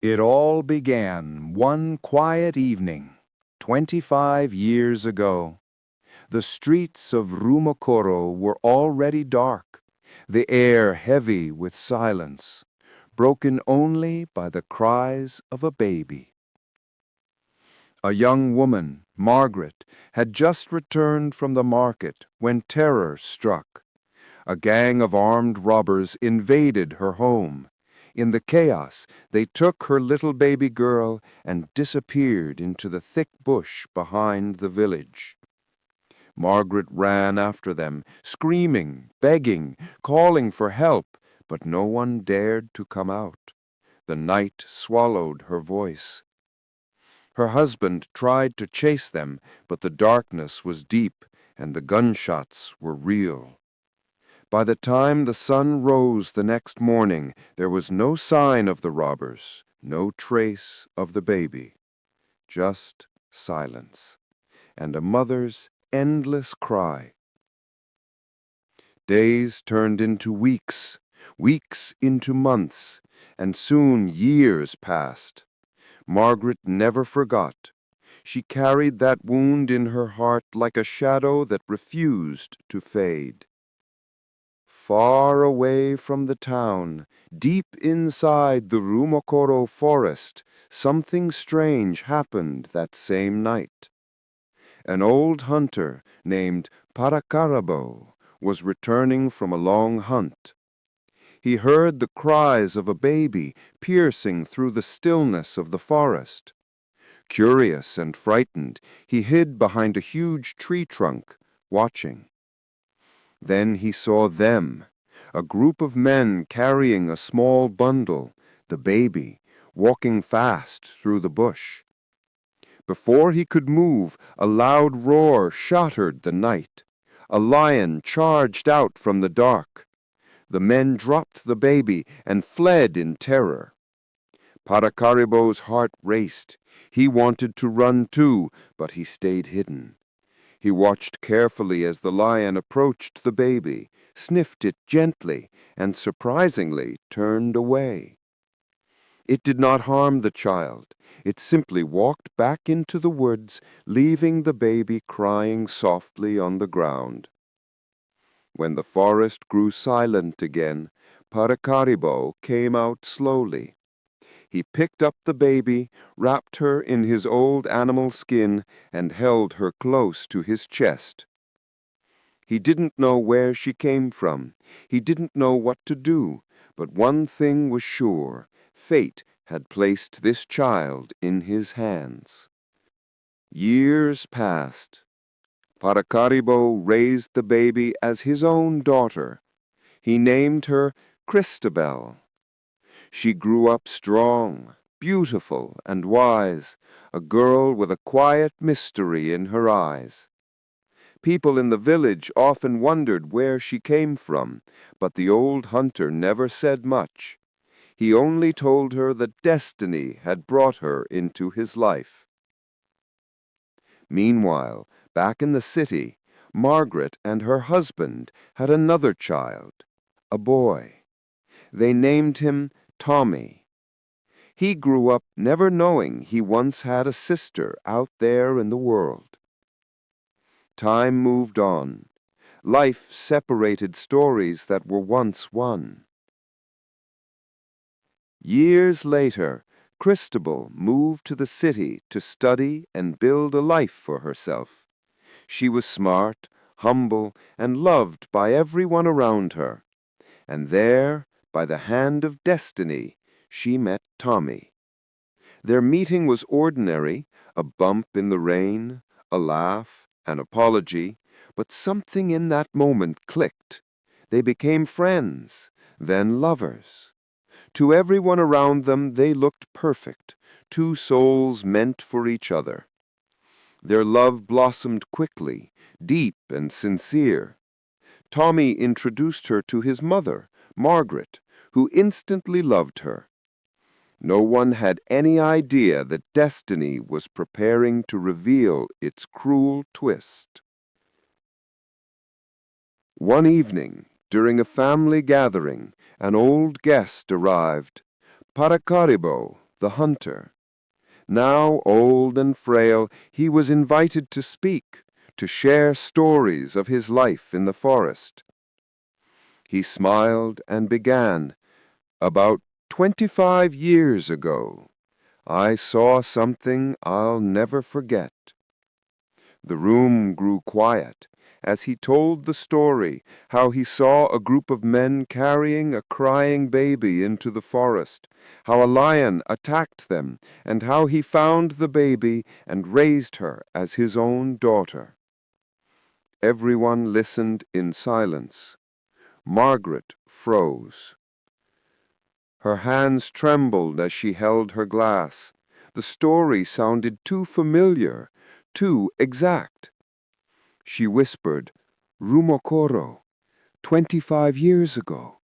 It all began one quiet evening, 25 years ago. The streets of Rumokoro were already dark, the air heavy with silence, broken only by the cries of a baby. A young woman, Margaret, had just returned from the market when terror struck. A gang of armed robbers invaded her home. In the chaos, they took her little baby girl and disappeared into the thick bush behind the village. Margaret ran after them, screaming, begging, calling for help, but no one dared to come out. The night swallowed her voice. Her husband tried to chase them, but the darkness was deep and the gunshots were real. By the time the sun rose the next morning, there was no sign of the robbers, no trace of the baby. Just silence, and a mother's endless cry. Days turned into weeks, weeks into months, and soon years passed. Margaret never forgot. She carried that wound in her heart like a shadow that refused to fade. Far away from the town, deep inside the Rumokoro forest, something strange happened that same night. An old hunter named Parakarabo was returning from a long hunt. He heard the cries of a baby piercing through the stillness of the forest. Curious and frightened, he hid behind a huge tree trunk, watching. Then he saw them, a group of men carrying a small bundle, the baby, walking fast through the bush. Before he could move, a loud roar shattered the night. A lion charged out from the dark. The men dropped the baby and fled in terror. Parakaribo's heart raced. He wanted to run too, but he stayed hidden. He watched carefully as the lion approached the baby, sniffed it gently, and surprisingly turned away. It did not harm the child. It simply walked back into the woods, leaving the baby crying softly on the ground. When the forest grew silent again, Parakaribo came out slowly. He picked up the baby, wrapped her in his old animal skin, and held her close to his chest. He didn't know where she came from. He didn't know what to do, but one thing was sure. Fate had placed this child in his hands. Years passed. Parakaribo raised the baby as his own daughter. He named her Christabel. She grew up strong, beautiful, and wise, a girl with a quiet mystery in her eyes. People in the village often wondered where she came from, but the old hunter never said much. He only told her that destiny had brought her into his life. Meanwhile, back in the city, Margaret and her husband had another child, a boy. They named him Tommy. He grew up never knowing he once had a sister out there in the world. Time moved on. Life separated stories that were once one. Years later, Christabel moved to the city to study and build a life for herself. She was smart, humble, and loved by everyone around her. And there, by the hand of destiny, she met Tommy. Their meeting was ordinary, a bump in the rain, a laugh, an apology, but something in that moment clicked. They became friends, then lovers. To everyone around them they looked perfect, two souls meant for each other. Their love blossomed quickly, deep and sincere. Tommy introduced her to his mother, Margaret, who instantly loved her. No one had any idea that destiny was preparing to reveal its cruel twist. One evening, during a family gathering, an old guest arrived. Parakaribo, the hunter. Now old and frail, he was invited to speak, to share stories of his life in the forest. He smiled and began, "About 25 years ago, I saw something I'll never forget." The room grew quiet as he told the story, how he saw a group of men carrying a crying baby into the forest, how a lion attacked them, and how he found the baby and raised her as his own daughter. Everyone listened in silence. Margaret froze. Her hands trembled as she held her glass. The story sounded too familiar, too exact. She whispered, "Rumokoro, 25 years ago."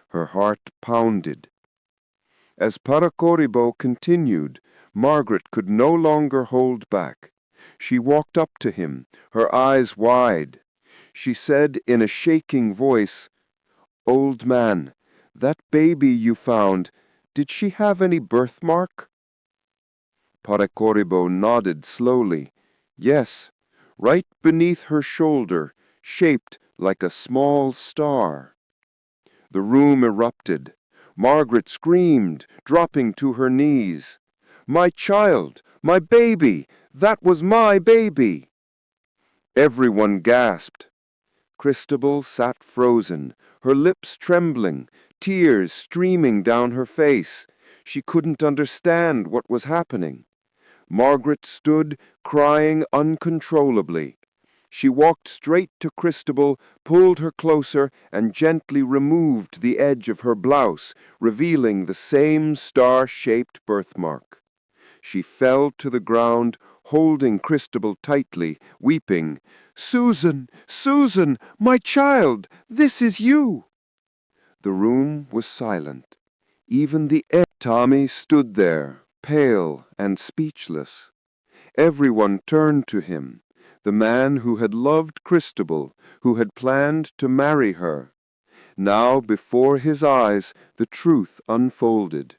Her heart pounded. As Parakoribo continued, Margaret could no longer hold back. She walked up to him, her eyes wide. She said in a shaking voice, "Old man, that baby you found, did she have any birthmark?" Parakoribo nodded slowly. "Yes, right beneath her shoulder, shaped like a small star." The room erupted. Margaret screamed, dropping to her knees. "My child! My baby! That was my baby!" Everyone gasped. Christabel sat frozen, her lips trembling, tears streaming down her face. She couldn't understand what was happening. Margaret stood, crying uncontrollably. She walked straight to Christabel, pulled her closer, and gently removed the edge of her blouse, revealing the same star-shaped birthmark. She fell to the ground, holding Christabel tightly, weeping, "Susan, Susan, my child, this is you!" The room was silent. Even the air. Tommy stood there, pale and speechless. Everyone turned to him, the man who had loved Christabel, who had planned to marry her. Now before his eyes the truth unfolded.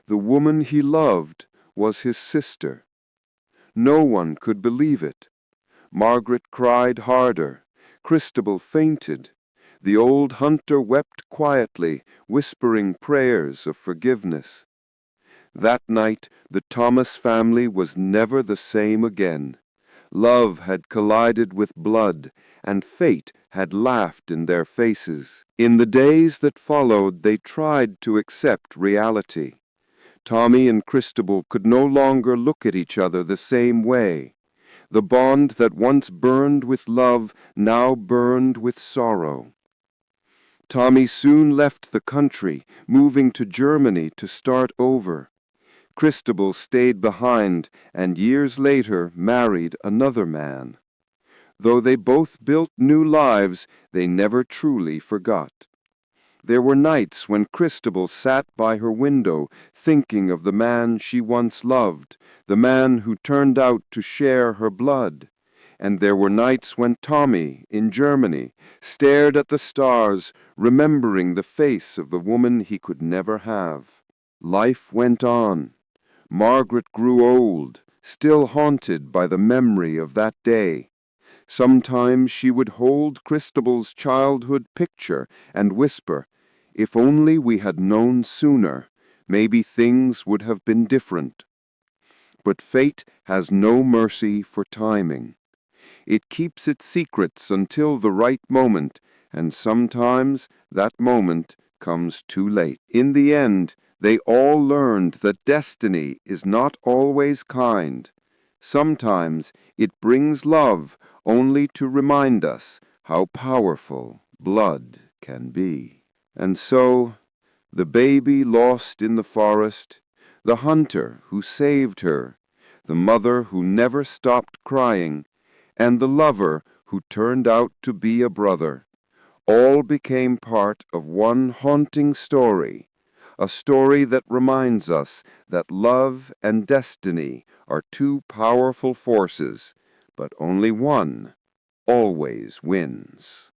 The woman he loved was his sister. No one could believe it. Margaret cried harder. Christabel fainted. The old hunter wept quietly, whispering prayers of forgiveness. That night, the Thomas family was never the same again. Love had collided with blood, and fate had laughed in their faces. In the days that followed, they tried to accept reality. Tommy and Christabel could no longer look at each other the same way. The bond that once burned with love now burned with sorrow. Tommy soon left the country, moving to Germany to start over. Christabel stayed behind and years later married another man. Though they both built new lives, they never truly forgot. There were nights when Christabel sat by her window thinking of the man she once loved, the man who turned out to share her blood. And there were nights when Tommy, in Germany, stared at the stars, remembering the face of the woman he could never have. Life went on. Margaret grew old, still haunted by the memory of that day. Sometimes she would hold Christabel's childhood picture and whisper, "If only we had known sooner, maybe things would have been different." But fate has no mercy for timing. It keeps its secrets until the right moment, and sometimes that moment comes too late. In the end, they all learned that destiny is not always kind. Sometimes it brings love only to remind us how powerful blood can be. And so, the baby lost in the forest, the hunter who saved her, the mother who never stopped crying, and the lover who turned out to be a brother, all became part of one haunting story, a story that reminds us that love and destiny are two powerful forces, but only one always wins.